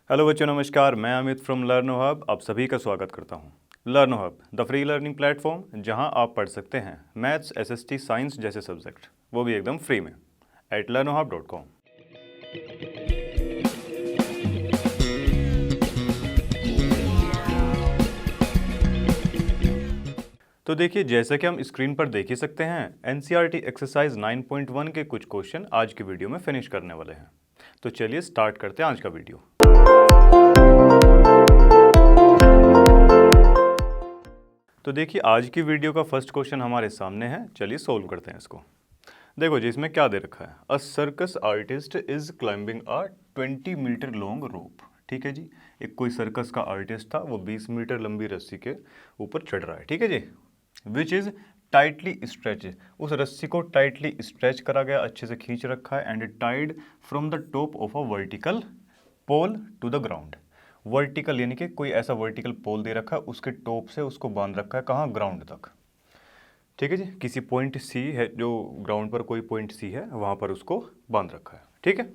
Hello बच्चों, नमस्कार। मैं अमित फ्रॉम लर्नो हब आप सभी का स्वागत करता हूं। लर्नो hub the free learning platform, जहां आप पढ़ सकते हैं मैथ्स, एसएसटी, साइंस जैसे सब्जेक्ट, वो भी एकदम फ्री में एट learnohub.com। तो देखिए, जैसे कि हम स्क्रीन पर देख ही सकते हैं, एनसीईआरटी एक्सरसाइज 9.1 के कुछ क्वेश्चन आज की वीडियो में फिनिश करने वाले हैं। तो चलिए स्टार्ट करते हैं आज का वीडियो। तो देखिए, आज की वीडियो का फर्स्ट क्वेश्चन हमारे सामने है। चलिए सोल्व करते हैं इसको। देखो जी, इसमें क्या दे रखा है, a circus artist is climbing a 20 metre long rope. ठीक है जी, एक कोई सर्कस का आर्टिस्ट था, वो 20 मीटर लंबी रस्सी के ऊपर चढ़ रहा है। ठीक है जी, विच इज टाइटली स्ट्रेच, उस रस्सी को टाइटली स्ट्रेच करा गया, अच्छे से खींच रखा है, and tied from the top of a vertical pole to the ground. Vertical यानी कि कोई ऐसा वर्टिकल पोल दे रखा है, उसके टॉप से उसको बांध रखा है, कहाँ, ग्राउंड तक। ठीक है जी, किसी पॉइंट सी है, जो ग्राउंड पर कोई पॉइंट सी है, वहाँ पर उसको बांध रखा है। ठीक है,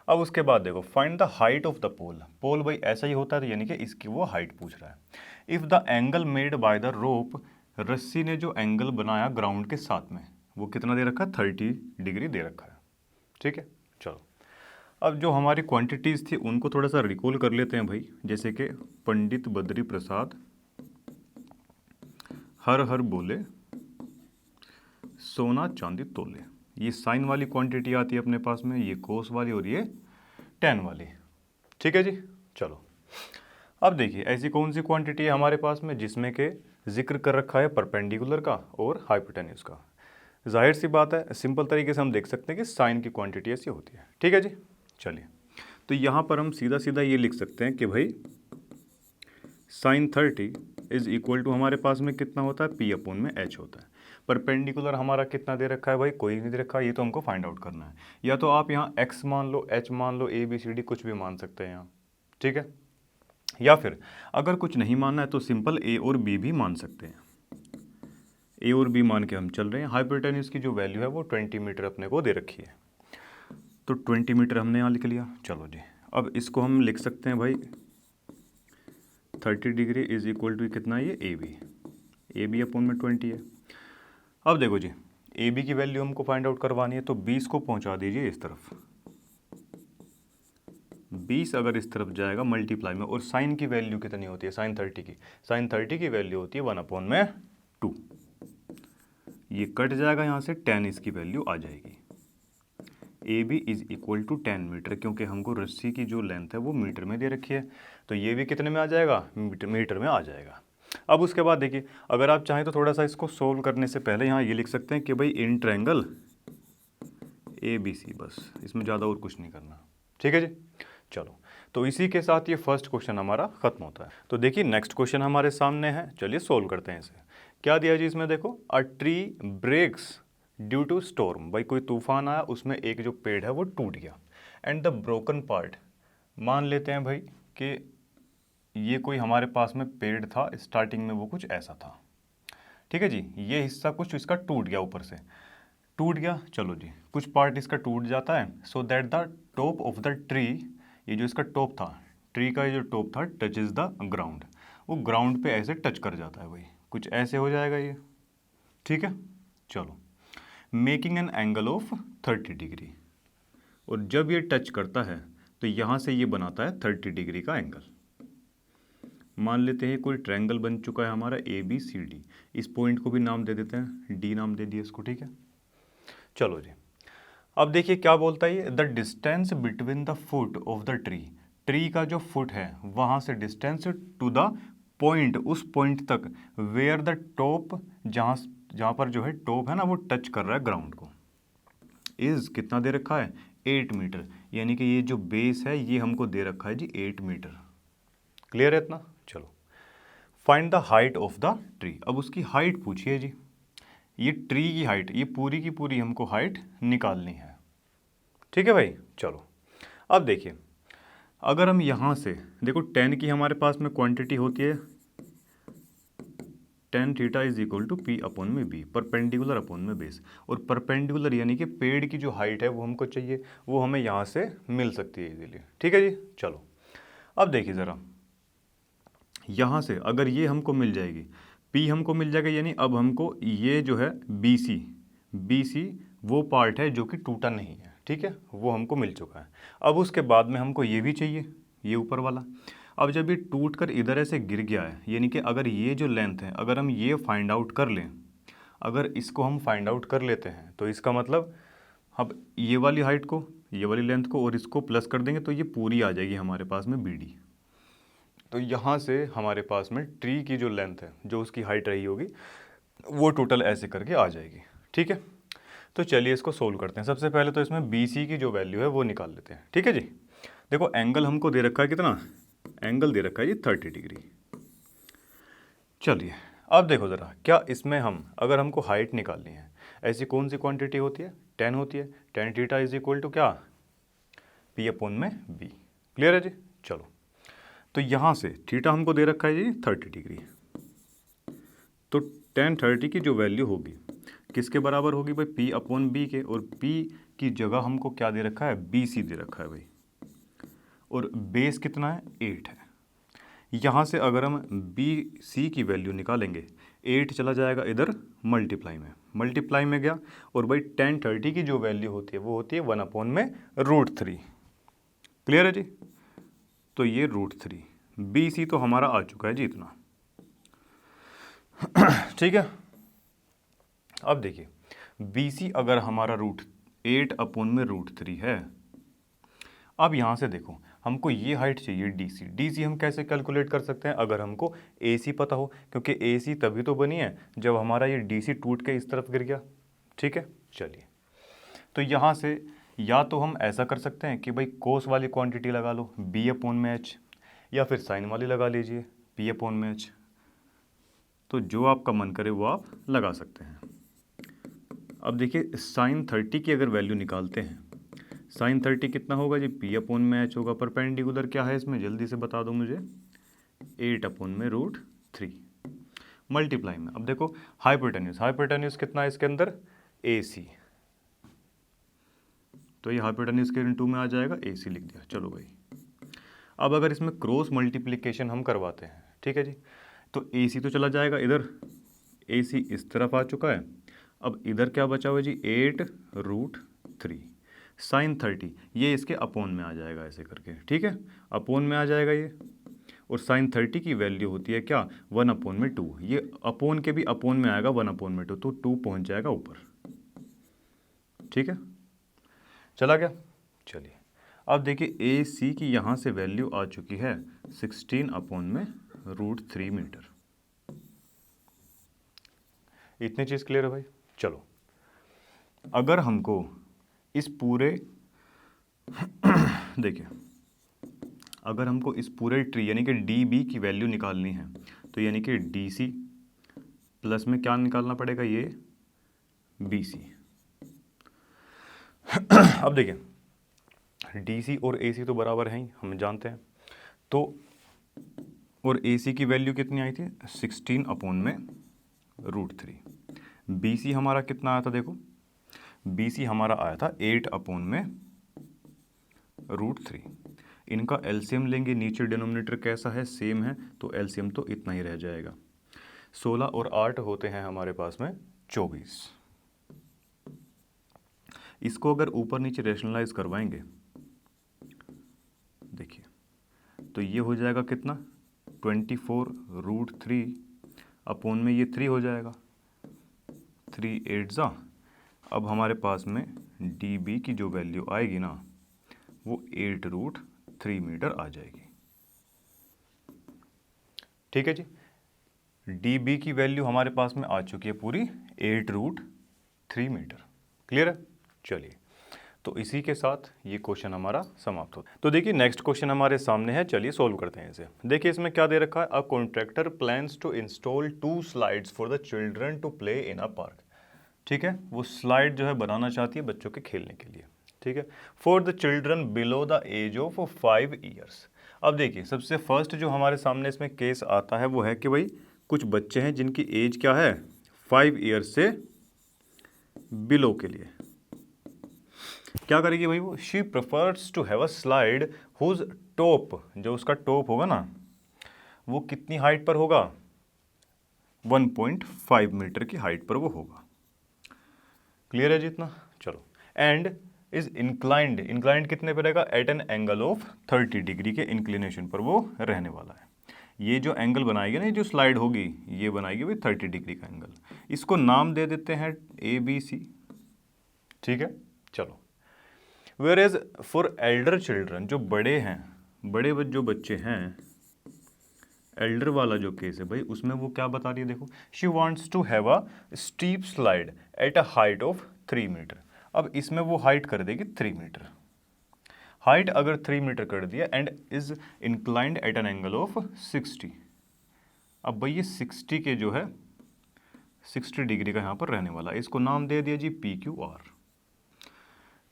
अब उसके बाद देखो, find the height of the pole. Pole भाई ऐसा ही होता है, यानी कि इसकी वो हाइट पूछ रहा है। If the angle made by the rope, रस्सी ने जो एंगल बनाया ग्राउंड के साथ में, वो कितना दे रखा है, 30 डिग्री दे रखा है। ठीक है, चलो अब जो हमारी क्वांटिटीज़ थी उनको थोड़ा सा रिकॉल कर लेते हैं भाई। जैसे कि पंडित बद्री प्रसाद हर हर बोले, सोना चांदी तोले। ये साइन वाली क्वांटिटी आती है अपने पास में, ये कोस वाली और ये टेन वाली। ठीक है जी, चलो अब देखिए, ऐसी कौन सी क्वांटिटी है हमारे पास में जिसमें के जिक्र कर रखा है परपेंडिकुलर का और हाइपोटेन्यूज का। जाहिर सी बात है, सिंपल तरीके से हम देख सकते हैं कि साइन की क्वांटिटी ऐसी होती है। ठीक है जी, चलिए तो यहाँ पर हम सीधा सीधा ये लिख सकते हैं कि भाई साइन 30 इज इक्वल टू हमारे पास में कितना होता है, पी अपॉन में एच होता है। परपेंडिकुलर हमारा कितना दे रखा है भाई, कोई नहीं दे रखा, ये तो हमको फाइंड आउट करना है। या तो आप यहाँ एक्स मान लो, एच मान लो, ए बी सी डी कुछ भी मान सकते हैं यहाँ। ठीक है, या फिर अगर कुछ नहीं मानना है तो सिंपल ए और बी भी मान सकते हैं। ए और बी मान के हम चल रहे हैं। हाइपोटेन्यूज की जो वैल्यू है वो 20 मीटर अपने को दे रखी है, तो 20 मीटर हमने यहाँ लिख लिया। चलो जी, अब इसको हम लिख सकते हैं भाई 30 डिग्री इज इक्वल टू कितना है, ये ए बी अपॉन में 20 है। अब देखो जी, ए बी की वैल्यू हमको फाइंड आउट करवानी है, तो 20 को पहुंचा दीजिए इस तरफ। 20 अगर इस तरफ जाएगा मल्टीप्लाई में, और साइन की वैल्यू कितनी होती है, साइन 30 की, साइन 30 की वैल्यू होती है 1 अपॉन में 2। ये कट जाएगा यहाँ से, 10 इसकी वैल्यू आ जाएगी। A B is equal to 10 metre, क्योंकि हमको रस्सी की जो लेंथ है वो मीटर में दे रखी है, तो ये भी कितने में आ जाएगा, मीटर में आ जाएगा। अब उसके बाद देखिए, अगर आप चाहें तो थोड़ा सा इसको सोल्व करने से पहले यहाँ ये लिख सकते हैं कि भाई इन ट्रायंगल ए बी सी, बस इसमें ज़्यादा और कुछ नहीं करना। ठीक है जी, चलो तो इसी के साथ ये फर्स्ट क्वेश्चन हमारा खत्म होता है। तो देखिए नेक्स्ट क्वेश्चन हमारे सामने है, चलिए सोल्व करते हैं इसे। क्या दिया जी इसमें, देखो a tree breaks due to storm. भाई कोई तूफान आया, उसमें एक जो पेड़ है वो टूट गया, एंड द ब्रोकन पार्ट, मान लेते हैं भाई कि ये कोई हमारे पास में पेड़ था, स्टार्टिंग में वो कुछ ऐसा था। ठीक है जी, ये हिस्सा कुछ इसका टूट गया, ऊपर से टूट गया। चलो जी, कुछ पार्ट इसका टूट जाता है, so that the top of the tree, ये जो इसका टॉप था, ट्री का ये जो टॉप था, टच इज द ग्राउंड, वो ग्राउंड पे ऐसे टच कर जाता है भाई, कुछ ऐसे हो जाएगा ये। ठीक है, चलो making an angle of 30 degree, और जब ये टच करता है तो यहाँ से ये बनाता है 30 डिग्री का एंगल। मान लेते हैं कोई ट्रायंगल बन चुका है हमारा ए बी सी डी, इस पॉइंट को भी नाम दे देते हैं, डी नाम दे दिया इसको। ठीक है, चलो जी, अब देखिए क्या बोलता है ये, the distance between the foot of the tree, tree का जो फुट है वहाँ से डिस्टेंस टू द पॉइंट, उस पॉइंट तक, वेयर द टॉप, जहाँ जहाँ पर जो है टॉप है ना वो टच कर रहा है ग्राउंड को, इज कितना दे रखा है, 8 मीटर, यानी कि ये जो बेस है ये हमको दे रखा है जी 8 मीटर। क्लियर है इतना, चलो find the height of the tree. अब उसकी हाइट पूछिए जी, ये ट्री की हाइट, ये पूरी की पूरी हमको हाइट निकालनी है। ठीक है भाई, चलो अब देखिए, अगर हम यहाँ से देखो 10 की हमारे पास में क्वांटिटी होती है, tan theta is equal to P upon में बी, परपेंडिकुलर अपॉन में बेस, और परपेंडिकुलर यानी कि पेड़ की जो हाइट है वो हमको चाहिए, वो हमें यहाँ से मिल सकती है इजीली। ठीक है जी, चलो अब देखिए ज़रा, यहाँ से अगर ये हमको मिल जाएगी, P हमको मिल जाएगा, यानी अब हमको ये जो है BC वो पार्ट है जो कि टूटा नहीं है, ठीक है, वो हमको मिल चुका है। अब उसके बाद में हमको ये भी चाहिए, ये ऊपर वाला। अब जब ये टूट कर इधर ऐसे गिर गया है, यानी कि अगर ये जो लेंथ है, अगर हम ये फाइंड आउट कर लें, अगर इसको हम फाइंड आउट कर लेते हैं तो इसका मतलब अब ये वाली हाइट को, ये वाली लेंथ को और इसको प्लस कर देंगे तो ये पूरी आ जाएगी हमारे पास में BD। तो यहाँ से हमारे पास में ट्री की जो लेंथ है, जो उसकी हाइट रही होगी, वो टोटल ऐसे करके आ जाएगी, ठीक है। तो चलिए इसको सोल्व करते हैं। सबसे पहले तो इसमें BC की जो वैल्यू है वो निकाल लेते हैं, ठीक है जी। देखो एंगल हमको दे रखा है कितना, एंगल दे रखा है जी 30 डिग्री। चलिए अब देखो ज़रा, क्या इसमें हम अगर हमको हाइट निकालनी है, ऐसी कौन सी क्वांटिटी होती है, 10 होती है। tan theta is equal to क्या, P अपॉन में B। क्लियर है जी। चलो, तो यहाँ से थीटा हमको दे रखा है जी 30 डिग्री, तो tan 30 की जो वैल्यू होगी किसके बराबर होगी भाई, P अपॉन B के, और P की जगह हमको क्या दे रखा है, BC दे रखा है भाई, और बेस कितना है, 8 है। यहाँ से अगर हम BC की वैल्यू निकालेंगे, 8 चला जाएगा इधर मल्टीप्लाई में गया, और भाई tan 30 की जो वैल्यू होती है वो होती है 1 अपॉन में √3। क्लियर है जी। तो ये √3, BC तो हमारा आ चुका है जी इतना, ठीक है। अब देखिए BC अगर हमारा √8 अपॉन में √3 है, अब यहाँ से देखो हमको ये हाइट चाहिए DC हम कैसे कैलकुलेट कर सकते हैं, अगर हमको AC पता हो, क्योंकि AC तभी तो बनी है जब हमारा ये DC टूट के इस तरफ गिर गया, ठीक है। चलिए, तो यहाँ से या तो हम ऐसा कर सकते हैं कि भाई कोस वाली क्वांटिटी लगा लो B अपॉन में H, या फिर साइन वाली लगा लीजिए P अपॉन में H। तो जो आपका मन करे वो आप लगा सकते हैं। अब देखिए sin 30 की अगर वैल्यू निकालते हैं, sin 30 कितना होगा जी, P अपॉन में H होगा। परपेंडिकुलर क्या है इसमें, जल्दी से बता दो मुझे, 8 अपॉन में √3 मल्टीप्लाई में। अब देखो हाइपोटेन्यूज कितना है इसके अंदर, AC, तो ये हाइपोटेन्यूज के इनटू में आ जाएगा, AC लिख दिया। चलो भाई, अब अगर इसमें क्रॉस मल्टीप्लिकेशन हम करवाते हैं, ठीक है जी, तो AC तो चला जाएगा इधर, AC इस तरफ आ चुका है। अब इधर क्या बचा हुआ जी, 8√3 sin 30, ये इसके अपोन में आ जाएगा ऐसे करके, ठीक है, अपोन में आ जाएगा ये। और sin 30 की वैल्यू होती है क्या, 1 अपॉन में 2, ये अपोन के भी अपोन में आएगा 1 अपॉन में 2, तो 2 पहुंच जाएगा ऊपर, ठीक है, चला गया। चलिए अब देखिए AC की यहाँ से वैल्यू आ चुकी है 16 अपॉन में √3 मीटर। इतनी चीज़ क्लियर है भाई। चलो, अगर हमको इस पूरे देखिए, अगर हमको इस पूरे ट्री यानी कि DB की वैल्यू निकालनी है, तो यानी कि DC प्लस में क्या निकालना पड़ेगा, ये BC। अब देखिए DC और AC तो बराबर हैं ही, हम जानते हैं। तो और AC की वैल्यू कितनी आई थी, 16 अपॉन में √3। BC हमारा कितना आया था, देखो BC हमारा आया था 8 अपॉन में √3। इनका एलसीएम लेंगे, नीचे डिनोमिनेटर कैसा है, सेम है, तो एलसीएम तो इतना ही रह जाएगा। 16 और 8 होते हैं हमारे पास में 24। इसको अगर ऊपर नीचे रेशनलाइज करवाएंगे, देखिए तो ये हो जाएगा कितना, 24√3 अपॉन में ये 3 हो जाएगा, 3 8 जा। अब हमारे पास में DB की जो वैल्यू आएगी ना, वो 8√3 मीटर आ जाएगी, ठीक है जी। DB की वैल्यू हमारे पास में आ चुकी है पूरी 8√3 मीटर। क्लियर है। चलिए, तो इसी के साथ ये क्वेश्चन हमारा समाप्त होता है। तो देखिए नेक्स्ट क्वेश्चन हमारे सामने है, चलिए सोल्व करते हैं इसे। देखिए इसमें क्या दे रखा है, a contractor plans to install 2 slides for the children to play in a park. ठीक है, वो स्लाइड जो है बनाना चाहती है बच्चों के खेलने के लिए, ठीक है, for the children below the age of 5 years. अब देखिए सबसे फर्स्ट जो हमारे सामने इसमें केस आता है वो है कि भाई कुछ बच्चे हैं जिनकी एज क्या है, 5 ईयर्स से बिलो के लिए क्या करेगी भाई वो, she prefers to have a slide whose top, जो उसका टॉप होगा ना वो कितनी हाइट पर होगा, 1.5 मीटर की हाइट पर वो होगा। क्लियर है जितना, चलो। एंड इज इंक्लाइंड, इंक्लाइंड कितने पर रहेगा, at an angle of 30 degree के इंक्लिनेशन पर वो रहने वाला है। ये जो एंगल बनाएगी ना, ये जो स्लाइड होगी ये बनाएगी भाई 30 डिग्री का एंगल। इसको नाम दे देते हैं ABC, ठीक है। चलो, whereas for elder children, जो बड़े हैं, बड़े जो बच्चे हैं, एल्डर वाला जो केस है भाई उसमें वो क्या बता रही है, देखो, she wants to have a steep slide at a height of 3 metres. अब इसमें वो हाइट कर देगी 3 मीटर, हाइट अगर 3 मीटर कर दिया, and is inclined at an angle of 60। अब भाई ये 60 के जो है 60 डिग्री का यहाँ पर रहने वाला है, इसको नाम दे दिया जी PQR,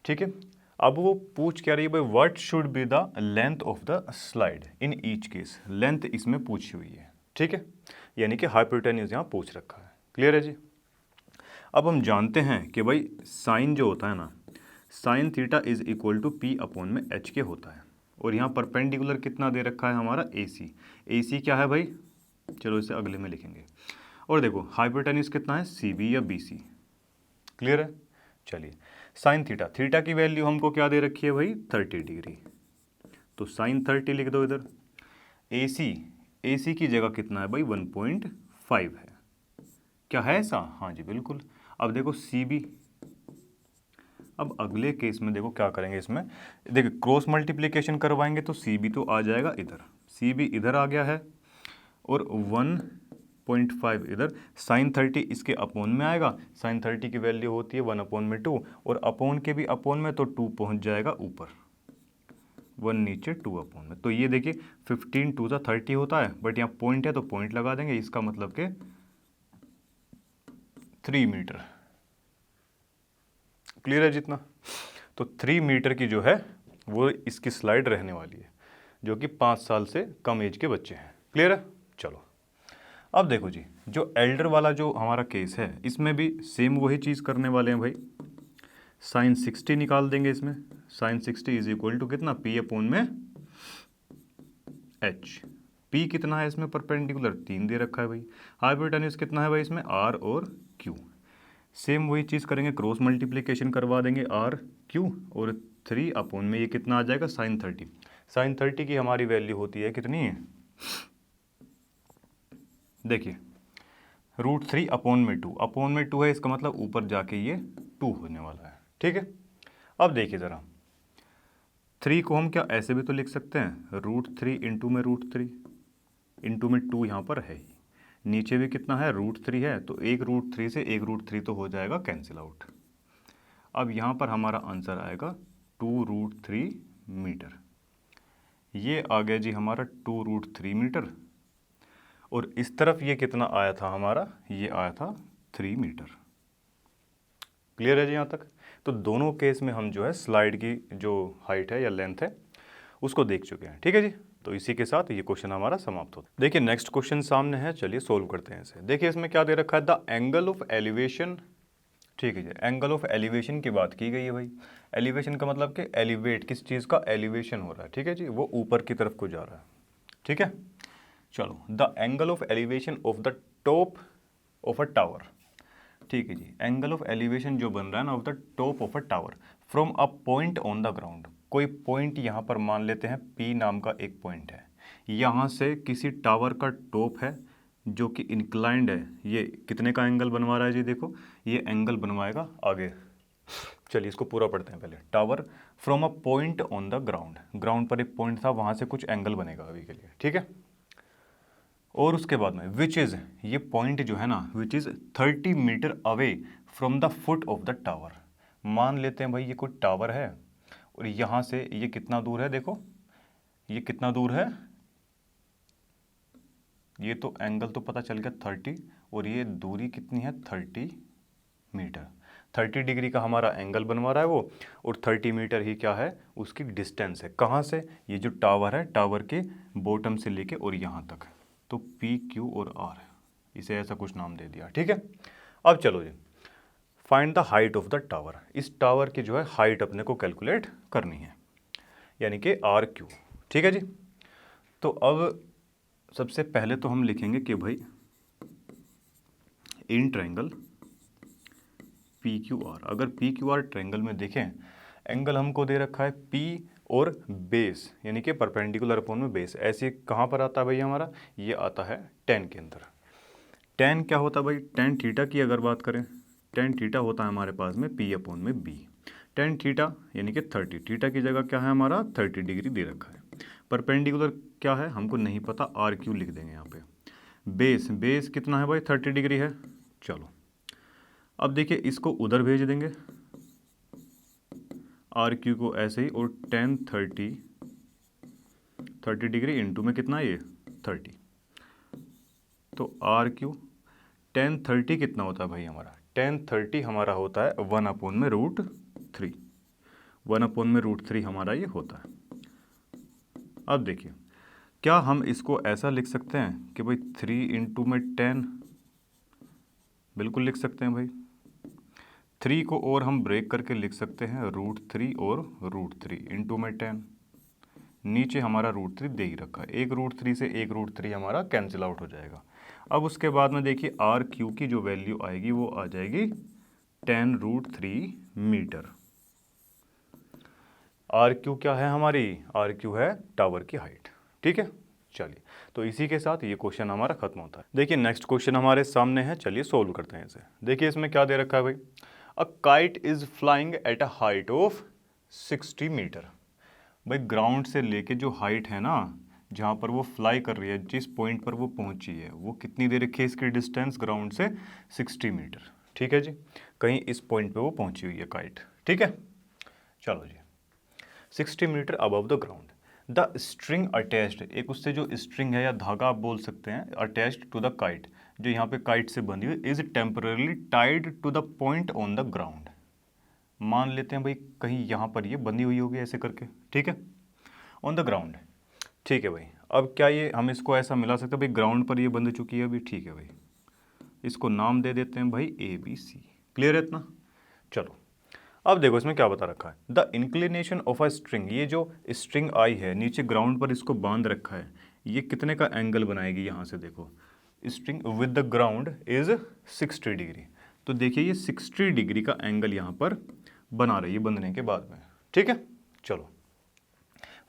ठीक है। अब वो पूछ क्या रही है भाई, what should be the length of the slide in each case, length इसमें पूछी हुई है, ठीक है, यानी कि हाइपोटेन्यूज यहाँ पूछ रखा है। क्लियर है जी। अब हम जानते हैं कि भाई साइन जो होता है ना, sine theta is equal to P upon में H के होता है, और यहाँ परपेंडिकुलर कितना दे रखा है हमारा AC। AC क्या है भाई, चलो इसे अगले में लिखेंगे। और देखो हाइपोटेन्यूज कितना है, CB या BC। क्लियर है। चलिए, साइन थीटा, थीटा की वैल्यू हमको क्या दे रखी है भाई, 30 डिग्री, तो साइन 30 लिख दो इधर। AC की जगह कितना है भाई, 1.5 है, क्या है ऐसा, हाँ जी बिल्कुल। अब देखो CB, अब अगले केस में देखो क्या करेंगे, इसमें देखिए क्रॉस मल्टीप्लिकेशन करवाएंगे तो CB तो आ जाएगा इधर, CB इधर आ गया है, और 1.5 इधर, साइन 30 इसके अपोन में आएगा, साइन 30 की वैल्यू होती है 1/2, और अपोन के भी अपोन में तो 2 पहुंच जाएगा ऊपर, 1 नीचे 2 अपोन में। तो ये देखिए 15 2 30 होता है, बट यहाँ पॉइंट है तो पॉइंट लगा देंगे, इसका मतलब कि 3 मीटर। क्लियर है जितना, तो 3 मीटर की जो है वो इसकी स्लाइड रहने वाली है, जो कि 5 साल से कम एज के बच्चे हैं। क्लियर है। चलो, अब देखो जी, जो एल्डर वाला जो हमारा केस है इसमें भी सेम वही चीज़ करने वाले हैं भाई, साइन 60 निकाल देंगे इसमें, साइन 60 इज इक्वल टू कितना, P अपॉन में H। P कितना है इसमें, परपेंडिकुलर 3 दे रखा है भाई, हाइपोटेन्यूज कितना है भाई इसमें, R और Q। सेम वही चीज़ करेंगे, क्रॉस मल्टीप्लिकेशन करवा देंगे R Q, और 3 अपॉन में ये कितना आ जाएगा, साइन 30। साइन 30 की हमारी वैल्यू होती है कितनी है, देखिए √3 अपॉन में 2, अपॉन में 2 है, इसका मतलब ऊपर जाके ये 2 होने वाला है, ठीक है। अब देखिए ज़रा, 3 को हम क्या ऐसे भी तो लिख सकते हैं, √3 इंटू में √3 इंटू में 2 यहाँ पर है ही, नीचे भी कितना है, √3 है, तो एक √3 से एक √3 तो हो जाएगा कैंसिल आउट। अब यहाँ पर हमारा आंसर आएगा 2√3 मीटर, ये आ गया जी हमारा 2√3 मीटर, और इस तरफ ये कितना आया था हमारा, ये आया था 3 मीटर। क्लियर है जी यहाँ तक। तो दोनों केस में हम जो है स्लाइड की जो हाइट है या लेंथ है उसको देख चुके हैं, ठीक है जी। तो इसी के साथ ये क्वेश्चन हमारा समाप्त होता है। देखिए नेक्स्ट क्वेश्चन सामने है, चलिए सोल्व करते हैं इसे। देखिए इसमें क्या दे रखा है, द एंगल ऑफ एलिवेशन, ठीक है जी, एंगल ऑफ एलिवेशन की बात की गई है भाई। एलिवेशन का मतलब कि एलिवेट, किस चीज़ का एलिवेशन हो रहा है, ठीक है जी, वो ऊपर की तरफ को जा रहा है, ठीक है। चलो, the angle of elevation of the top of a tower, ठीक है जी, एंगल ऑफ एलिवेशन जो बन रहा है ना of the top of a tower from a point on the ground, कोई पॉइंट यहाँ पर मान लेते हैं P नाम का एक पॉइंट है, यहाँ से किसी टावर का टॉप है जो कि इंक्लाइंड है, ये कितने का एंगल बनवा रहा है जी, देखो ये एंगल बनवाएगा आगे। चलिए इसको पूरा पढ़ते हैं पहले, tower from a point on the ground, ground पर एक पॉइंट था, वहाँ से कुछ एंगल बनेगा अभी के लिए, ठीक है। और उसके बाद में विच इज़, ये पॉइंट जो है ना which is 30 metres away from the foot of the tower, मान लेते हैं भाई ये कोई टावर है और यहाँ से ये कितना दूर है, देखो ये कितना दूर है, ये तो एंगल तो पता चल गया 30, और ये दूरी कितनी है 30 मीटर, 30 डिग्री का हमारा एंगल बनवा रहा है वो, और 30 मीटर ही क्या है उसकी डिस्टेंस है, कहाँ से, ये जो टावर है टावर के बॉटम से लेके और यहाँ तक, तो P Q और R, इसे ऐसा कुछ नाम दे दिया, ठीक है। अब चलो जी, find the height of the tower, इस टावर की जो है हाइट अपने को कैलकुलेट करनी है, यानी कि RQ, ठीक है जी। तो अब सबसे पहले तो हम लिखेंगे कि भाई in triangle P Q R, अगर पी क्यू आर ट्रायंगल में देखें, एंगल हमको दे रखा है पी और बेस यानी कि परपेंडिकुलर अपॉन में बेस, ऐसे कहाँ पर आता है भाई हमारा, ये आता है टेन के अंदर। टेन क्या होता है भाई, टेन थीटा की अगर बात करें, टेन थीटा होता है हमारे पास में पी अपॉन में बी। टेन थीटा यानी कि 30, थीटा की जगह क्या है हमारा 30 डिग्री दे रखा है। परपेंडिकुलर क्या है हमको नहीं पता, आर क्यू लिख देंगे यहाँ पे। बेस, बेस कितना है भाई 30 डिग्री है। चलो अब देखिए इसको उधर भेज देंगे आर क्यू को ऐसे ही, और टेन 30 डिग्री इंटू में कितना ये 30, तो आर क्यू टेन 30 कितना होता है भाई हमारा, टेन 30 हमारा होता है 1/√3, 1/√3 हमारा ये होता है। अब देखिए क्या हम इसको ऐसा लिख सकते हैं कि भाई 3 इंटू में 10, बिल्कुल लिख सकते हैं भाई। 3 को और हम ब्रेक करके लिख सकते हैं √3 और √3 इंटू में 10, नीचे हमारा √3 दे ही रखा है, एक √3 से एक √3 हमारा कैंसिल आउट हो जाएगा। अब उसके बाद में देखिए आर क्यू की जो वैल्यू आएगी वो आ जाएगी 10√3 मीटर। आर क्यू क्या है हमारी, आर क्यू है टावर की हाइट। ठीक है, चलिए तो इसी के साथ ये क्वेश्चन हमारा खत्म होता है। देखिए नेक्स्ट क्वेश्चन हमारे सामने है, चलिए सोल्व करते हैं इसे। देखिए इसमें क्या दे रखा है भाई, a kite is flying at a height of 60 metres. भाई ग्राउंड से लेके जो हाइट है ना, जहाँ पर वो फ्लाई कर रही है, जिस पॉइंट पर वो पहुँची है, वो कितनी दे रखी है इसकी डिस्टेंस ग्राउंड से 60 मीटर। ठीक है जी, कहीं इस पॉइंट पे वो पहुँची हुई है काइट। ठीक है, चलो जी 60 metres above the ground, the string attached, एक उससे जो स्ट्रिंग है या धागा आप बोल सकते हैं, अटैच्ड टू द काइट, जो यहाँ पे काइट से बंधी हुई, is temporarily tied to the point on the ground. मान लेते हैं भाई कहीं यहाँ पर ये बंधी हुई होगी ऐसे करके, ठीक है, ऑन द ग्राउंड। ठीक है भाई, अब क्या ये हम इसको ऐसा मिला सकते हैं भाई, ग्राउंड पर ये बंध चुकी है अभी। ठीक है भाई, इसको नाम दे देते हैं भाई ABC। क्लियर है इतना? चलो अब देखो इसमें क्या बता रखा है, the inclination of a string, ये जो स्ट्रिंग आई है नीचे ग्राउंड पर इसको बांध रखा है, ये कितने का एंगल बनाएगी, यहाँ से देखो string with the ground is 60 degree. तो देखिए ये 60 डिग्री का एंगल यहाँ पर बना रही है बंधने के बाद में। ठीक है, चलो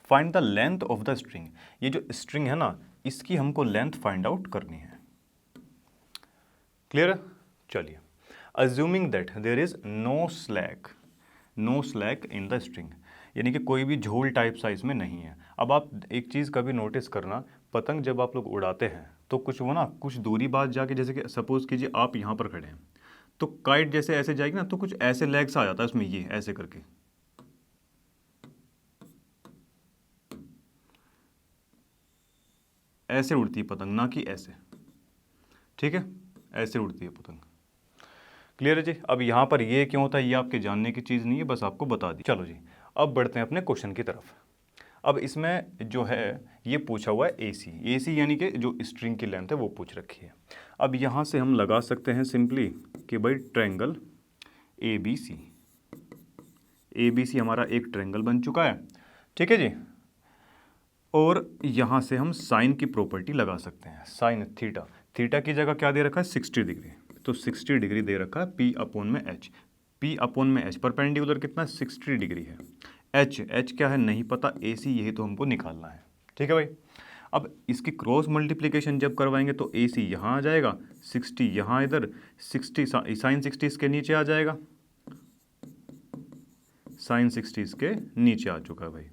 find the length of the string, ये जो स्ट्रिंग है ना इसकी हमको लेंथ फाइंड आउट करनी है। क्लियर है? चलिए assuming that there is no slack in the string, यानी कि कोई भी झोल टाइप सा इसमें नहीं है। अब आप एक चीज़ कभी नोटिस करना, पतंग जब आप लोग उड़ाते हैं तो कुछ वो ना कुछ दूरी बाद जाके, जैसे कि सपोज कीजिए आप यहाँ पर खड़े हैं तो काइट जैसे ऐसे जाएगी ना, तो कुछ ऐसे लेग्स आ जाता है उसमें, ये ऐसे करके, ऐसे उड़ती है पतंग, ना कि ऐसे। ठीक है, ऐसे उड़ती है पतंग। क्लियर है जी? अब यहाँ पर ये क्यों होता है ये आपके जानने की चीज़ नहीं है, बस आपको बता दी। चलो जी अब बढ़ते हैं अपने क्वेश्चन की तरफ। अब इसमें जो है ये पूछा हुआ है AC यानी कि जो स्ट्रिंग की लेंथ है वो पूछ रखी है। अब यहाँ से हम लगा सकते हैं सिंपली कि भाई ट्रायंगल ABC हमारा एक ट्रायंगल बन चुका है। ठीक है जी, और यहाँ से हम साइन की प्रॉपर्टी लगा सकते हैं, साइन थीटा की जगह क्या दे रखा है 60 डिग्री, तो 60 डिग्री दे रखा है P अपॉन में H, परपेंडिकुलर कितना 60 डिग्री है। H क्या है नहीं पता, AC यही तो हमको निकालना है। ठीक है भाई, अब इसकी क्रॉस मल्टीप्लिकेशन जब करवाएंगे तो AC यहाँ आ जाएगा, 60 यहाँ, इधर 60 साइन 60 इसके नीचे आ जाएगा, साइन 60 इसके नीचे आ चुका है भाई।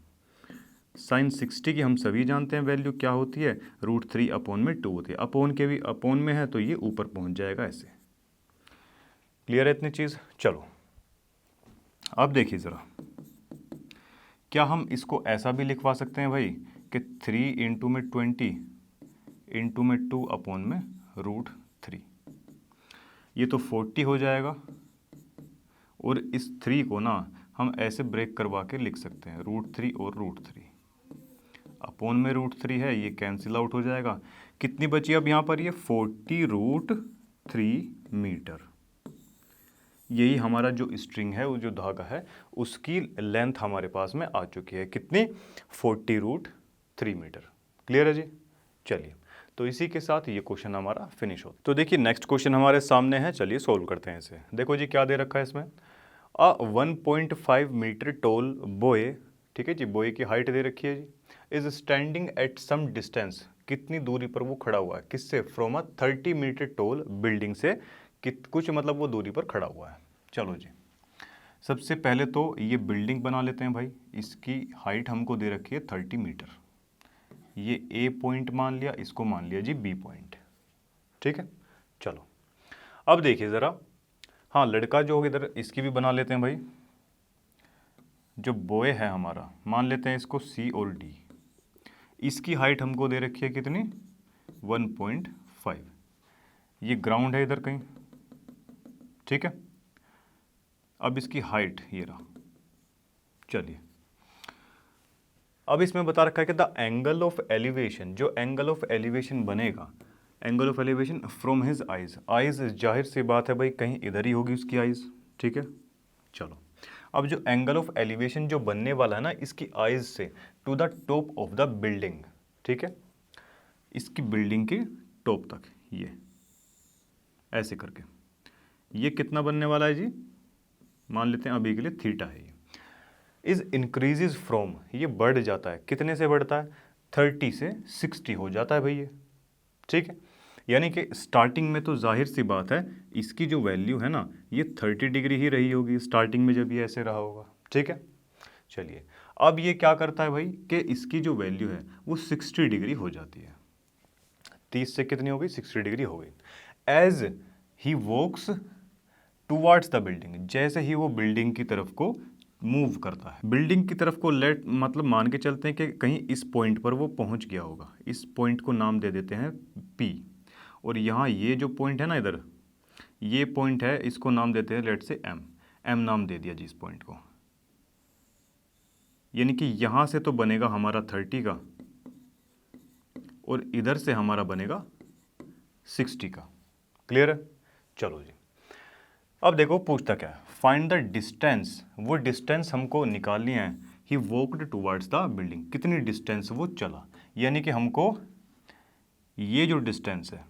साइन 60 की हम सभी जानते हैं वैल्यू क्या होती है, √3 अपॉन में 2 होती है, अपोन के भी अपोन में है तो ये ऊपर पहुंच जाएगा ऐसे। क्लियर है इतनी चीज़? चलो अब देखिए ज़रा, क्या हम इसको ऐसा भी लिखवा सकते हैं भाई कि 3 इंटू में 20 इंटू में 2 अपॉन में √3, ये तो 40 हो जाएगा, और इस 3 को ना हम ऐसे ब्रेक करवा के लिख सकते हैं √3 और √3 अपॉन में √3 है, ये कैंसिल आउट हो जाएगा। कितनी बची अब यहाँ पर ये 40√3 मीटर। यही हमारा जो स्ट्रिंग है, वो जो धागा है, उसकी लेंथ हमारे पास में आ चुकी है कितनी 40√3 3 मीटर। क्लियर है जी। चलिए, तो इसी के साथ ये क्वेश्चन हमारा फिनिश हो। तो देखिए नेक्स्ट क्वेश्चन हमारे सामने है, चलिए सोल्व करते हैं इसे। देखो जी क्या दे रखा है इसमें, 1.5 मीटर टोल बॉय, ठीक है जी, बॉय की हाइट दे रखी है जी, is standing at some distance, कितनी दूरी पर वो खड़ा हुआ है, किससे, from a 30 metre tall building से, कुछ मतलब वो दूरी पर खड़ा हुआ है। चलो जी, सबसे पहले तो ये बिल्डिंग बना लेते हैं भाई। इसकी हाइट हमको दे रखी है 30 मीटर। ये ए पॉइंट मान लिया, इसको मान लिया जी बी पॉइंट, ठीक है। चलो अब देखिए ज़रा, हाँ लड़का जो इधर, इसकी भी बना लेते हैं भाई। जो बॉय है हमारा, मान लेते हैं इसको सी और डी। इसकी हाइट हमको दे रखी है कितनी, 1.5। ये ग्राउंड है इधर कहीं, ठीक है। अब इसकी हाइट ये रहा। चलिए, अब इसमें बता रखा है कि द एंगल ऑफ एलिवेशन, जो एंगल ऑफ एलिवेशन बनेगा, angle of elevation from his eyes, eyes जाहिर सी बात है भाई कहीं इधर ही होगी उसकी आइज, ठीक है। चलो, अब जो एंगल ऑफ एलिवेशन जो बनने वाला है ना इसकी आइज से to the top of the building, ठीक है, इसकी बिल्डिंग की टॉप तक, ये ऐसे करके, ये कितना बनने वाला है जी, मान लेते हैं अभी के लिए थीटा है। ये इज इंक्रीजेज फ्रॉम, ये बढ़ जाता है, कितने से बढ़ता है, 30 से 60 हो जाता है भाई ये, ठीक है। यानी कि स्टार्टिंग में तो जाहिर सी बात है इसकी जो वैल्यू है ना ये 30 डिग्री ही रही होगी स्टार्टिंग में जब ये ऐसे रहा होगा, ठीक है। चलिए, अब ये क्या करता है भाई कि इसकी जो वैल्यू है वो 60 डिग्री हो जाती है। 30 से कितनी हो गई, 60 डिग्री हो गई। As he walks towards the building, जैसे ही वो बिल्डिंग की तरफ को मूव करता है, बिल्डिंग की तरफ को लेट मतलब मान के चलते हैं कि कहीं इस पॉइंट पर वो पहुंच गया होगा। इस पॉइंट को नाम दे देते हैं P, और यहाँ ये जो पॉइंट है ना इधर, ये पॉइंट है, इसको नाम देते हैं लेट से M नाम दे दिया जी इस पॉइंट को। यानी कि यहाँ से तो बनेगा हमारा 30 का, और इधर से हमारा बनेगा 60 का। क्लियर है। चलो जी, अब देखो पूछता क्या है, फाइंड द डिस्टेंस, वो डिस्टेंस हमको निकालनी है। He walked towards the building, कितनी डिस्टेंस वो चला, यानी कि हमको ये जो डिस्टेंस है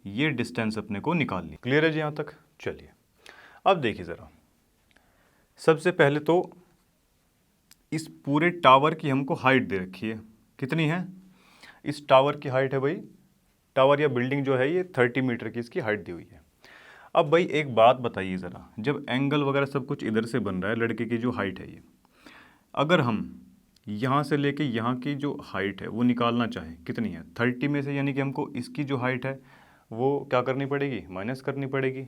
ये डिस्टेंस अपने को निकालनी। क्लियर है जी यहाँ तक। चलिए, अब देखिए ज़रा, सबसे पहले तो इस पूरे टावर की हमको हाइट दे रखी है, कितनी है, इस टावर की हाइट है भाई, टावर या बिल्डिंग जो है ये 30 मीटर की इसकी हाइट दी हुई है। अब भाई एक बात बताइए ज़रा, जब एंगल वगैरह सब कुछ इधर से बन रहा है, लड़के की जो हाइट है ये, अगर हम यहाँ से लेके यहाँ की जो हाइट है वो निकालना चाहें, कितनी है 30 में से, यानी कि हमको इसकी जो हाइट है वो क्या करनी पड़ेगी, माइनस करनी पड़ेगी,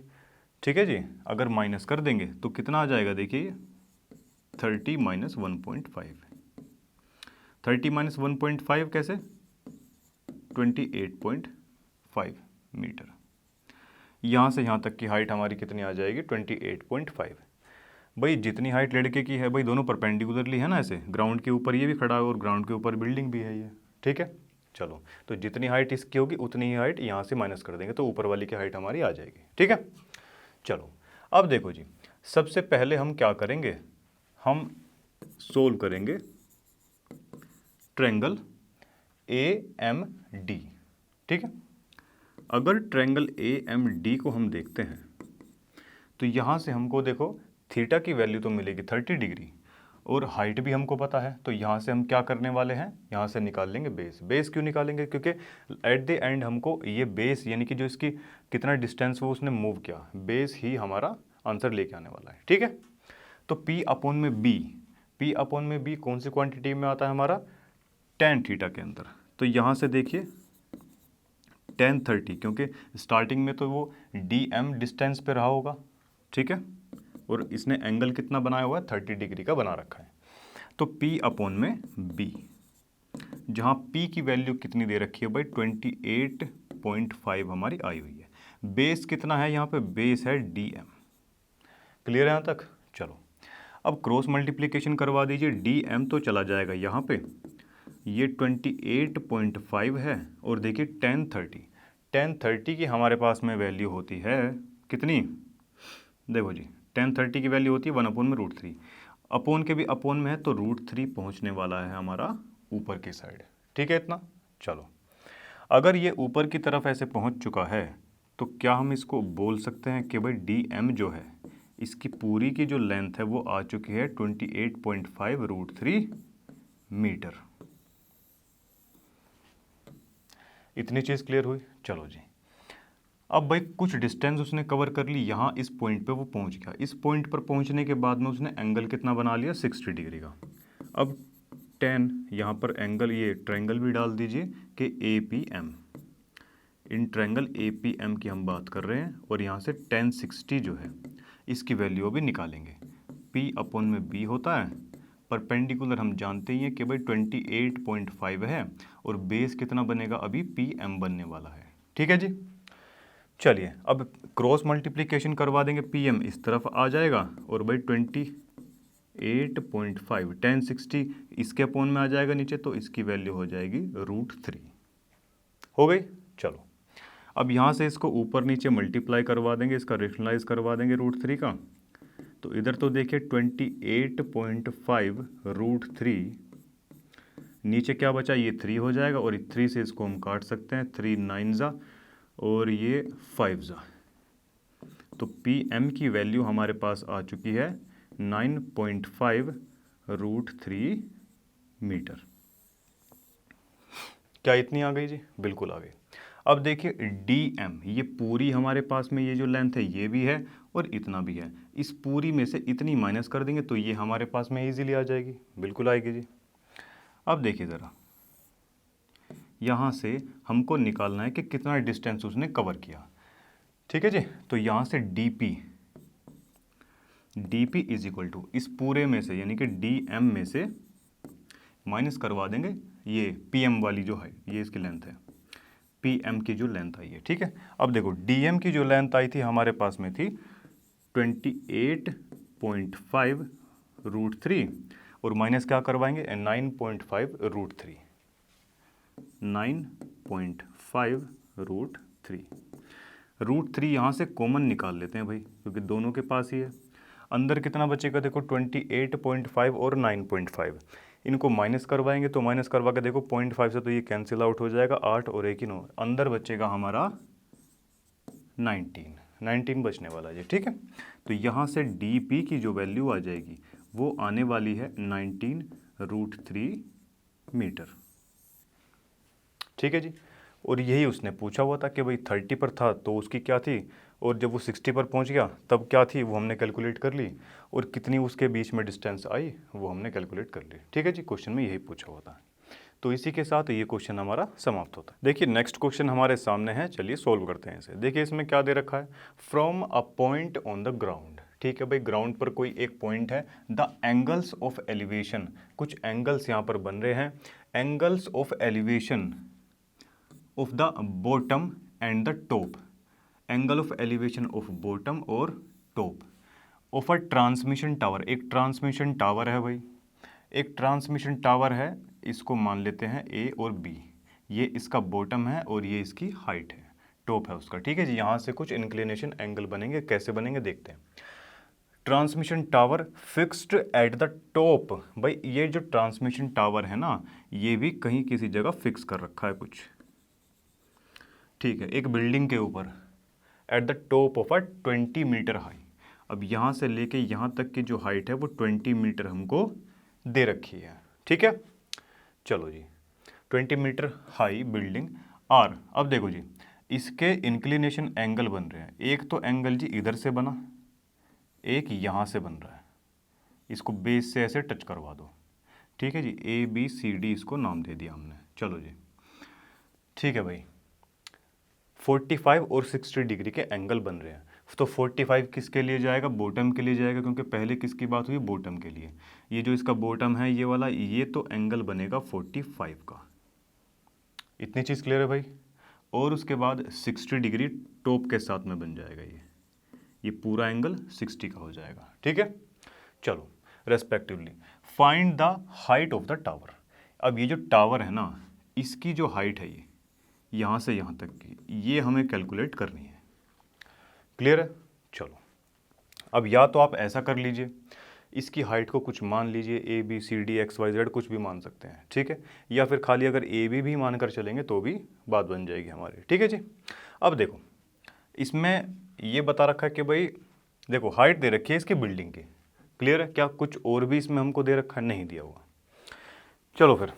ठीक है जी। अगर माइनस कर देंगे तो कितना आ जाएगा, देखिए 30 माइनस 1.5, 30 माइनस 1.5 कैसे, 28.5 मीटर। यहाँ से यहाँ तक की हाइट हमारी कितनी आ जाएगी, 28.5। भाई जितनी हाइट लड़के की है भाई दोनों परपेंडिकुलरली है ना, ऐसे ग्राउंड के ऊपर ये भी खड़ा है और ग्राउंड के ऊपर बिल्डिंग भी है ये, ठीक है। चलो, तो जितनी हाइट इसकी होगी उतनी ही हाइट यहाँ से माइनस कर देंगे तो ऊपर वाली की हाइट हमारी आ जाएगी, ठीक है। चलो, अब देखो जी, सबसे पहले हम क्या करेंगे, हम सोल्व करेंगे ट्रायंगल AMD, ठीक है। अगर ट्रायंगल AMD को हम देखते हैं तो यहाँ से हमको देखो थीटा की वैल्यू तो मिलेगी 30 डिग्री, और हाइट भी हमको पता है, तो यहाँ से हम क्या करने वाले हैं, यहाँ से निकाल लेंगे बेस। बेस क्यों निकालेंगे, क्योंकि एट द एंड हमको ये बेस यानी कि जो इसकी कितना डिस्टेंस वो उसने मूव किया, बेस ही हमारा आंसर लेके आने वाला है, ठीक है। तो P अपॉन में B, P अपॉन में B कौन सी क्वांटिटी में आता है हमारा, tan थीटा के अंदर। तो यहाँ से देखिए tan 30, क्योंकि स्टार्टिंग में तो वो DM डिस्टेंस पे रहा होगा, ठीक है, और इसने एंगल कितना बनाया हुआ है, 30 डिग्री का बना रखा है। तो P अपॉन में B, जहाँ P की वैल्यू कितनी दे रखी है भाई, 28.5 हमारी आई हुई है। बेस कितना है यहाँ पे, बेस है DM। क्लियर है यहाँ तक। चलो, अब क्रॉस मल्टीप्लिकेशन करवा दीजिए, DM तो चला जाएगा यहाँ पे, ये 28.5 है, और देखिए tan 30 की हमारे पास में वैल्यू होती है कितनी, देखो जी tan 30 की वैल्यू होती है 1/√3, अपोन के भी अपोन में है तो √3 पहुँचने वाला है हमारा ऊपर की साइड। ठीक है इतना। चलो, अगर ये ऊपर की तरफ ऐसे पहुंच चुका है तो क्या हम इसको बोल सकते हैं कि भाई डी एम जो है इसकी पूरी की जो लेंथ है वो आ चुकी है 28.5√3 मीटर। इतनी चीज़ क्लियर हुई। चलो जी, अब भाई कुछ डिस्टेंस उसने कवर कर ली, यहाँ इस पॉइंट पे वो पहुँच गया। इस पॉइंट पर पहुँचने के बाद में उसने एंगल कितना बना लिया, 60 डिग्री का। अब 10 यहाँ पर एंगल, ये ट्रायंगल भी डाल दीजिए कि A P M, in triangle A P M की हम बात कर रहे हैं, और यहाँ से 1060 जो है इसकी वैल्यू अभी निकालेंगे। P अपॉन में B होता है, परपेंडिकुलर हम जानते ही हैं कि भाई 28.5 है, और बेस कितना बनेगा, अभी PM बनने वाला है। ठीक है जी। चलिए अब क्रॉस मल्टीप्लिकेशन करवा देंगे, PM इस तरफ आ जाएगा और भाई 28.5 1060 इसके अपॉन में आ जाएगा नीचे, तो इसकी वैल्यू हो जाएगी √3। हो गई। चलो अब यहाँ से इसको ऊपर नीचे मल्टीप्लाई करवा देंगे, इसका रेशनलाइज करवा देंगे √3 का। तो इधर तो देखिए 28.5√3, नीचे क्या बचा, ये 3 हो जाएगा, और 3 से इसको हम काट सकते हैं, 3 9 ज़ा और ये 5 ज़ा। तो PM की वैल्यू हमारे पास आ चुकी है 9.5√3 मीटर। क्या इतनी आ गई जी? बिल्कुल आ गई। अब देखिए DM, ये पूरी हमारे पास में ये जो लेंथ है ये भी है और इतना भी है, इस पूरी में से इतनी माइनस कर देंगे तो ये हमारे पास में इजीली आ जाएगी। बिल्कुल आएगी जी। अब देखिए ज़रा, यहाँ से हमको निकालना है कि कितना डिस्टेंस उसने कवर किया। ठीक है जी। तो यहाँ से DP इज इक्वल टू इस पूरे में से, यानी कि DM में से माइनस करवा देंगे ये PM वाली जो है, ये इसकी लेंथ है, PM की जो लेंथ आई है। ठीक है। अब देखो DM की जो लेंथ आई थी हमारे पास में थी 28.5√3, और माइनस क्या करवाएंगे, 9.5√3, 9.5√3। √3 यहाँ से कॉमन निकाल लेते हैं भाई, क्योंकि दोनों के पास ही है। अंदर कितना बचेगा, देखो 28.5 और 9.5, इनको माइनस करवाएंगे तो माइनस करवा के देखो 0.5 से तो ये कैंसिल आउट हो जाएगा, 8 और 1 ही 9, अंदर बचेगा हमारा 19 बचने वाला है। ठीक है। तो यहाँ से DP की जो वैल्यू आ जाएगी वो आने वाली है 19√3 मीटर। ठीक है जी। और यही उसने पूछा हुआ था कि भाई 30 पर था तो उसकी क्या थी, और जब वो 60 पर पहुंच गया तब क्या थी वो हमने कैलकुलेट कर ली, और कितनी उसके बीच में डिस्टेंस आई वो हमने कैलकुलेट कर ली। ठीक है जी। क्वेश्चन में यही पूछा हुआ था। तो इसी के साथ ये क्वेश्चन हमारा समाप्त होता है। देखिए नेक्स्ट क्वेश्चन हमारे सामने है, चलिए सोल्व करते हैं इसे। देखिए इसमें क्या दे रखा है, from a point on the ground. ठीक है भाई, ग्राउंड पर कोई एक पॉइंट है, द एंगल्स ऑफ एलिवेशन, कुछ एंगल्स यहाँ पर बन रहे हैं, angles of elevation of the bottom and the top, angle of elevation of bottom और top of a transmission tower. एक ट्रांसमिशन टावर है भाई, एक ट्रांसमिशन टावर है, इसको मान लेते हैं A और B, ये इसका बॉटम है और ये इसकी हाइट है, टॉप है उसका। ठीक है जी। यहाँ से कुछ इंक्लिनेशन एंगल बनेंगे, कैसे बनेंगे देखते हैं। Transmission tower fixed at the top, भाई ये जो ट्रांसमिशन टावर है ना, ये भी कहीं किसी जगह फिक्स कर रखा है कुछ। ठीक है, एक बिल्डिंग के ऊपर at the top of a 20 metre high. अब यहाँ से लेके यहाँ तक की जो हाइट है वो 20 मीटर हमको दे रखी है। ठीक है। चलो जी, 20 मीटर हाई बिल्डिंग आर। अब देखो जी, इसके इंक्लिनेशन एंगल बन रहे हैं, एक तो एंगल जी इधर से बना, एक यहाँ से बन रहा है, इसको बेस से ऐसे टच करवा दो। ठीक है जी। ABCD इसको नाम दे दिया हमने। चलो जी, ठीक है भाई, 45 और 60 डिग्री के एंगल बन रहे हैं। तो 45 किसके लिए जाएगा, बॉटम के लिए जाएगा, क्योंकि पहले किसकी बात हुई, बॉटम के लिए। ये जो इसका बॉटम है ये वाला, ये तो एंगल बनेगा 45 का। इतनी चीज़ क्लियर है भाई। और उसके बाद 60 डिग्री टॉप के साथ में बन जाएगा, ये पूरा एंगल 60 का हो जाएगा। ठीक है। चलो, respectively find the height of the tower. अब ये जो टावर है ना, इसकी जो हाइट है ये यहाँ से यहाँ तक की, ये हमें कैलकुलेट करनी है। क्लियर है। चलो, अब या तो आप ऐसा कर लीजिए इसकी हाइट को कुछ मान लीजिए, A B C D X Y Z कुछ भी मान सकते हैं, ठीक है, या फिर खाली अगर ए बी भी मान कर चलेंगे तो भी बात बन जाएगी हमारी, ठीक है जी। अब देखो इसमें ये बता रखा है कि भाई देखो हाइट दे रखी है इसकी बिल्डिंग की, क्लियर है, क्या कुछ और भी इसमें हमको दे रखा है, नहीं दिया हुआ। चलो फिर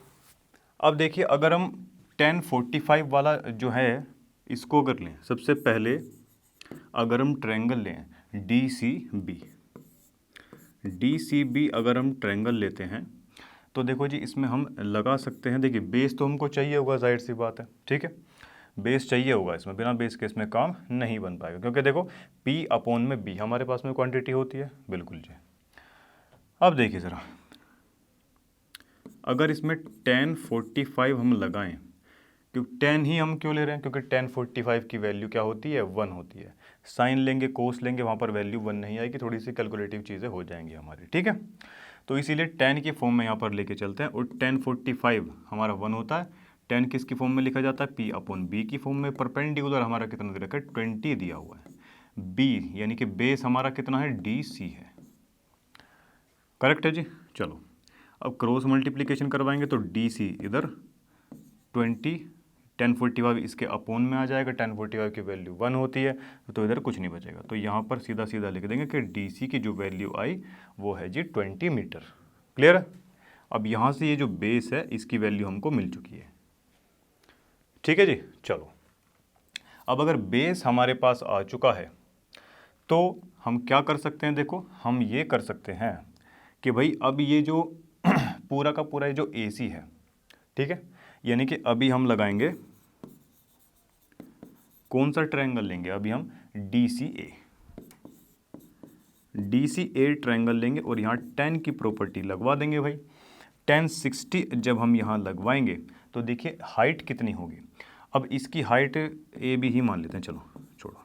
अब देखिए अगर हम 1045 वाला जो है इसको अगर लें, सबसे पहले अगर हम ट्रायंगल लें डी सी बी अगर हम ट्रायंगल लेते हैं तो देखो जी इसमें हम लगा सकते हैं, देखिए बेस तो हमको चाहिए होगा, जाहिर सी बात है, ठीक है, बेस चाहिए होगा इसमें, बिना बेस के इसमें काम नहीं बन पाएगा, क्योंकि देखो P अपॉन में B हमारे पास में क्वांटिटी होती है, बिल्कुल जी। अब देखिए ज़रा अगर इसमें 1045 हम लगाएं, क्योंकि 10 ही हम क्यों ले रहे हैं, क्योंकि 1045 की वैल्यू क्या होती है, 1 होती है। साइन लेंगे कोस लेंगे वहाँ पर वैल्यू 1 नहीं आएगी, थोड़ी सी कैलकुलेटिव चीज़ें हो जाएंगी हमारी, ठीक है। तो इसीलिए 10 की फॉर्म में यहाँ पर लेके चलते हैं, और 1045 हमारा 1 होता है। 10 किसकी फॉर्म में लिखा जाता है, P अपॉन B की फॉर्म में। परपेंडिकुलर हमारा कितना दे रखा है, 20 दिया हुआ है। B यानी कि बेस हमारा कितना है, DC है, करेक्ट है जी। चलो अब क्रॉस मल्टीप्लिकेशन करवाएंगे तो DC इधर 20, 1045 इसके अपोन में आ जाएगा, 1045 की वैल्यू 1 होती है, तो इधर कुछ नहीं बचेगा, तो यहाँ पर सीधा सीधा लिख देंगे कि DC की जो वैल्यू आई वो है जी 20 मीटर, क्लियर है। अब यहाँ से ये जो बेस है इसकी वैल्यू हमको मिल चुकी है, ठीक है जी। चलो अब अगर बेस हमारे पास आ चुका है तो हम क्या कर सकते हैं, देखो हम ये कर सकते हैं कि भाई अब ये जो पूरा का पूरा ये जो AC है, ठीक है, यानी कि अभी हम लगाएंगे कौन सा ट्रायंगल लेंगे, अभी हम DCA ट्रायंगल लेंगे और यहाँ 10 की प्रॉपर्टी लगवा देंगे भाई। 1060 जब हम यहाँ लगवाएंगे तो देखिए हाइट कितनी होगी, अब इसकी हाइट AB ही मान लेते हैं, चलो छोड़ो,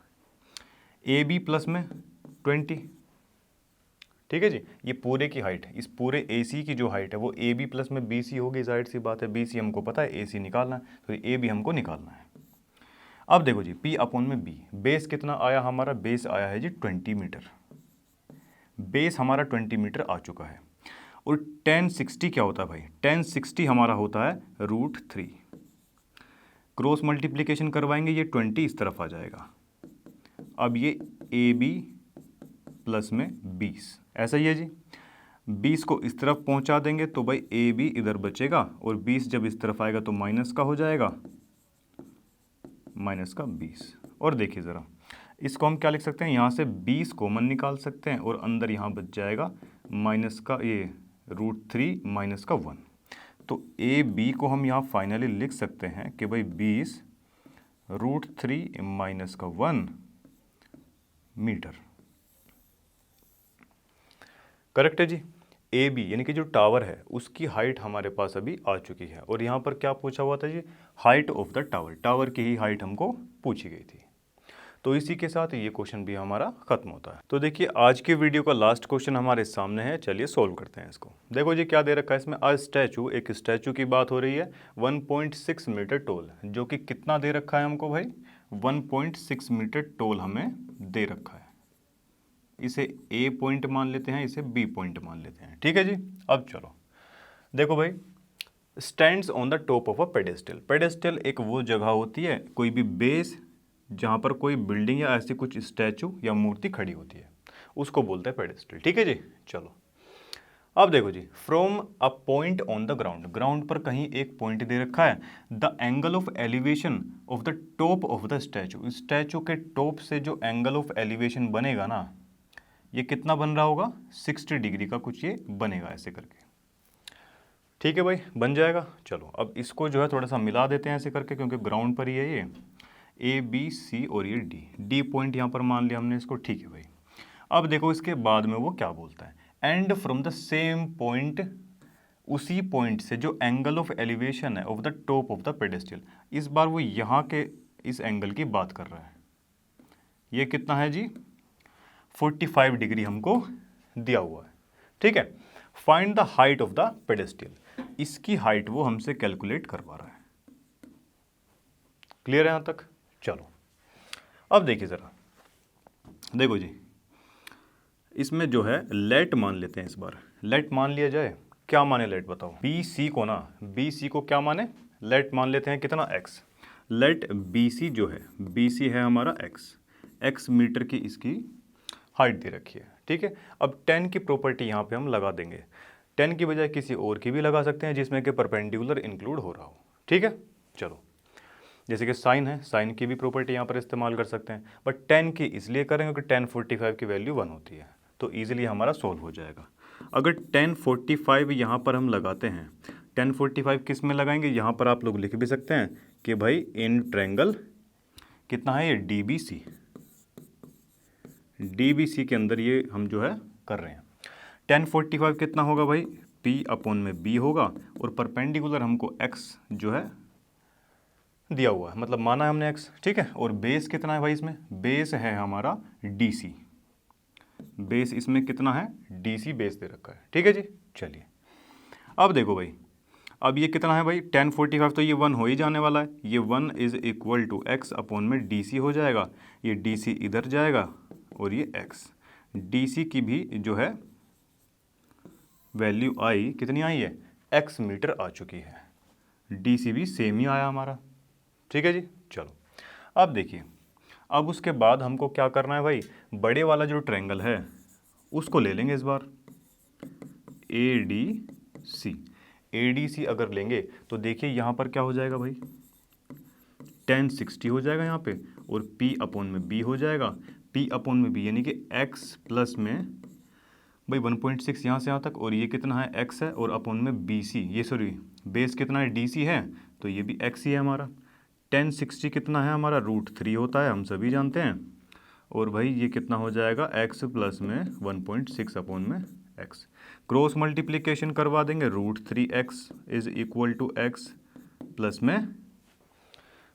AB प्लस में 20, ठीक है जी। ये पूरे की हाइट, इस पूरे AC की जो हाइट है वो AB प्लस में BC होगी, जाहिर सी बात है, BC हमको पता है, AC निकालना है, तो AB हमको निकालना है। अब देखो जी P अपॉन में B, बेस कितना आया हमारा, बेस आया है जी 20 मीटर, बेस हमारा 20 मीटर आ चुका है। और 1060 क्या होता है भाई, 1060 हमारा होता है √3, क्रॉस मल्टीप्लिकेशन करवाएंगे ये 20 इस तरफ आ जाएगा, अब ये AB प्लस में 20, ऐसा ही है जी। 20 को इस तरफ पहुंचा देंगे तो भाई AB इधर बचेगा, और 20 जब इस तरफ आएगा तो माइनस का हो जाएगा, माइनस का 20। और देखिए ज़रा इसको हम क्या लिख सकते हैं, यहाँ से 20 कॉमन निकाल सकते हैं और अंदर यहाँ बच जाएगा माइनस का ये √3 माइनस का 1, तो AB को हम यहाँ फाइनली लिख सकते हैं कि भाई 20 √3 माइनस का 1 मीटर, करेक्ट है जी। AB यानी कि जो टावर है उसकी हाइट हमारे पास अभी आ चुकी है, और यहाँ पर क्या पूछा हुआ था जी, height of the tower, tower की ही हाइट हमको पूछी गई थी। तो इसी के साथ ये क्वेश्चन भी हमारा खत्म होता है। तो देखिए आज की वीडियो का लास्ट क्वेश्चन हमारे सामने है, चलिए सोल्व करते हैं इसको। देखो जी क्या दे रखा है इसमें, अ स्टैचू, एक स्टैचू की बात हो रही है 1.6 मीटर टोल, जो कि कितना दे रखा है हमको भाई, 1.6 मीटर टोल हमें दे रखा है। इसे A पॉइंट मान लेते हैं, इसे B पॉइंट मान लेते हैं, ठीक है जी। अब चलो देखो भाई, stands on the top of a pedestal, pedestal एक वो जगह होती है, कोई भी बेस जहाँ पर कोई बिल्डिंग या ऐसी कुछ स्टैचू या मूर्ति खड़ी होती है, उसको बोलते हैं पेडेस्टल, ठीक है जी। चलो अब देखो जी, from a point on the ground, ground पर कहीं एक पॉइंट दे रखा है, the angle of elevation of the top of the statue, statue के टॉप से जो एंगल ऑफ एलिवेशन बनेगा ना, ये कितना बन रहा होगा, 60 डिग्री का कुछ ये बनेगा ऐसे करके, ठीक है भाई, बन जाएगा। चलो अब इसको जो है थोड़ा सा मिला देते हैं ऐसे करके, क्योंकि ग्राउंड पर ही है ये, ABC और ये D पॉइंट यहाँ पर मान लिया हमने इसको, ठीक है भाई। अब देखो इसके बाद में वो क्या बोलता है, and from the same point, उसी पॉइंट से जो एंगल ऑफ एलिवेशन है of the top of the pedestal, इस बार वो यहाँ के इस एंगल की बात कर रहा है, ये कितना है जी, 45 डिग्री हमको दिया हुआ है, ठीक है। Find the height of the pedestal, इसकी हाइट वो हमसे कैलकुलेट करवा रहा है, क्लियर है यहां तक। चलो अब देखिए जरा, देखो जी इसमें जो है लेट मान लेते हैं इस बार, लेट मान लिया जाए। क्या माने लेट बताओ, बी सी को ना, बी सी को क्या माने, लेट मान लेते हैं कितना, एक्स। लेट बी सी जो है, बी सी है हमारा एक्स, एक्स मीटर की इसकी हाइट दे रखी है, ठीक है। अब 10 की प्रॉपर्टी यहाँ पे हम लगा देंगे, 10 की बजाय किसी और की भी लगा सकते हैं जिसमें कि परपेंडिकुलर इंक्लूड हो रहा हो, ठीक है। चलो, जैसे कि साइन है, साइन की भी प्रॉपर्टी यहाँ पर इस्तेमाल कर सकते हैं, बट 10 की इसलिए करेंगे कि 1045 की वैल्यू 1 होती है, तो ईजिली हमारा सॉल्व हो जाएगा। अगर 1045 यहाँ पर हम लगाते हैं, 1045 किस में लगाएंगे, यहाँ पर आप लोग लिख भी सकते हैं कि भाई इन ट्रायंगल कितना है ये, D B C, D B C के अंदर ये हम जो है कर रहे हैं। 1045 कितना होगा भाई, पी अपॉन में बी होगा, और परपेंडिकुलर हमको एक्स जो है दिया हुआ है, मतलब माना है हमने एक्स, ठीक है। और बेस कितना है भाई, इसमें बेस है हमारा डी सी, बेस इसमें कितना है, डी सी बेस दे रखा है, ठीक है जी। चलिए अब देखो भाई, अब ये कितना है भाई 1045, तो ये 1 हो ही जाने वाला है, ये 1 is equal to X upon में डी सी हो जाएगा, ये डी सी इधर जाएगा और ये एक्स, डी सी की भी जो है वैल्यू आई, कितनी आई है, एक्स मीटर आ चुकी है, डी सी भी सेम ही आया हमारा, ठीक है जी। चलो अब देखिए, अब उसके बाद हमको क्या करना है भाई, बड़े वाला जो ट्रायंगल है उसको ले लेंगे इस बार, A D C, A D C अगर लेंगे तो देखिए यहाँ पर क्या हो जाएगा भाई, 1060 हो जाएगा यहाँ पे, और P अपॉन में B हो जाएगा, P अपॉन में B यानी कि x प्लस में भाई 1.6 यहाँ से यहाँ तक, और ये कितना है x है, और अपॉन में BC, ये सॉरी बेस कितना है DC है, तो ये भी x ही है हमारा। 1060 कितना है हमारा, √3 होता है, हम सभी जानते हैं, और भाई ये कितना हो जाएगा x प्लस में 1.6 अपॉन में x, क्रॉस मल्टीप्लिकेशन करवा देंगे, √3x is equal to x plus में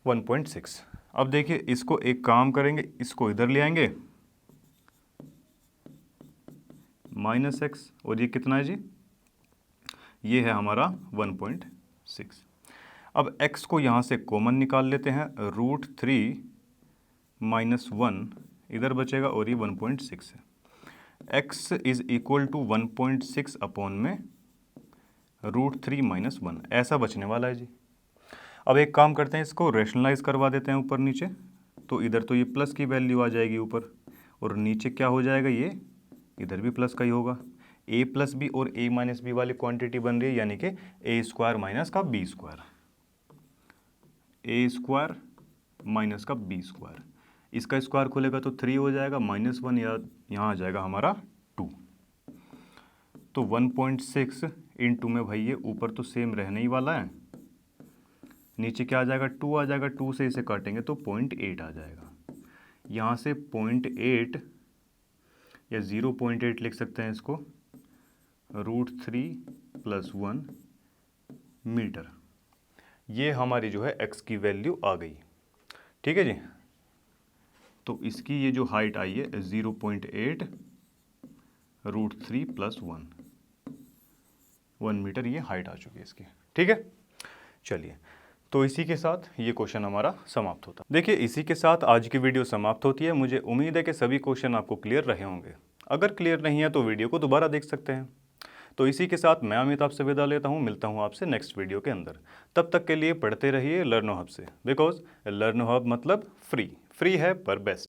1.6। अब देखिए इसको एक काम करेंगे, इसको इधर ले आएंगे -x, और ये कितना है जी, ये है हमारा 1.6। अब x को यहाँ से कॉमन निकाल लेते हैं, √3 - 1 इधर बचेगा, और ये 1.6 है, x is equal to 1.6 upon में √3 - 1, ऐसा बचने वाला है जी। अब एक काम करते हैं, इसको रेशनलाइज करवा देते हैं ऊपर नीचे, तो इधर तो ये प्लस की वैल्यू आ जाएगी ऊपर, और नीचे क्या हो जाएगा, ये इधर भी प्लस का ही होगा, a प्लस बी और a माइनस बी वाली क्वांटिटी बन रही है, यानी कि a स्क्वायर माइनस का b square, a square minus का b स्क्वायर, इसका स्क्वायर खुलेगा तो 3 हो जाएगा, -1 या यहाँ आ जाएगा हमारा 2, तो 1.6 इंटू में भाई ये ऊपर तो सेम रहने ही वाला है, नीचे क्या आ जाएगा, 2 आ जाएगा, 2 से इसे काटेंगे तो 0.8 आ जाएगा, यहाँ से 0.8 या 0.8 लिख सकते हैं इसको, √3 + 1 मीटर, ये हमारी जो है x की वैल्यू आ गई, ठीक है जी। तो इसकी ये जो हाइट आई है 0.8 √3 + 1 मीटर, ये हाइट आ चुकी है इसकी, ठीक है। चलिए, तो इसी के साथ ये क्वेश्चन हमारा समाप्त होता है। देखिए इसी के साथ आज की वीडियो समाप्त होती है। मुझे उम्मीद है कि सभी क्वेश्चन आपको क्लियर रहे होंगे। अगर क्लियर नहीं है तो वीडियो को दोबारा देख सकते हैं। तो इसी के साथ मैं अमित आपसे विदा लेता हूँ, मिलता हूँ आपसे नेक्स्ट वीडियो के अंदर। तब तक के लिए पढ़ते रहिए लर्नो हब से, बिकॉज लर्नो हब मतलब फ्री है पर बेस्ट।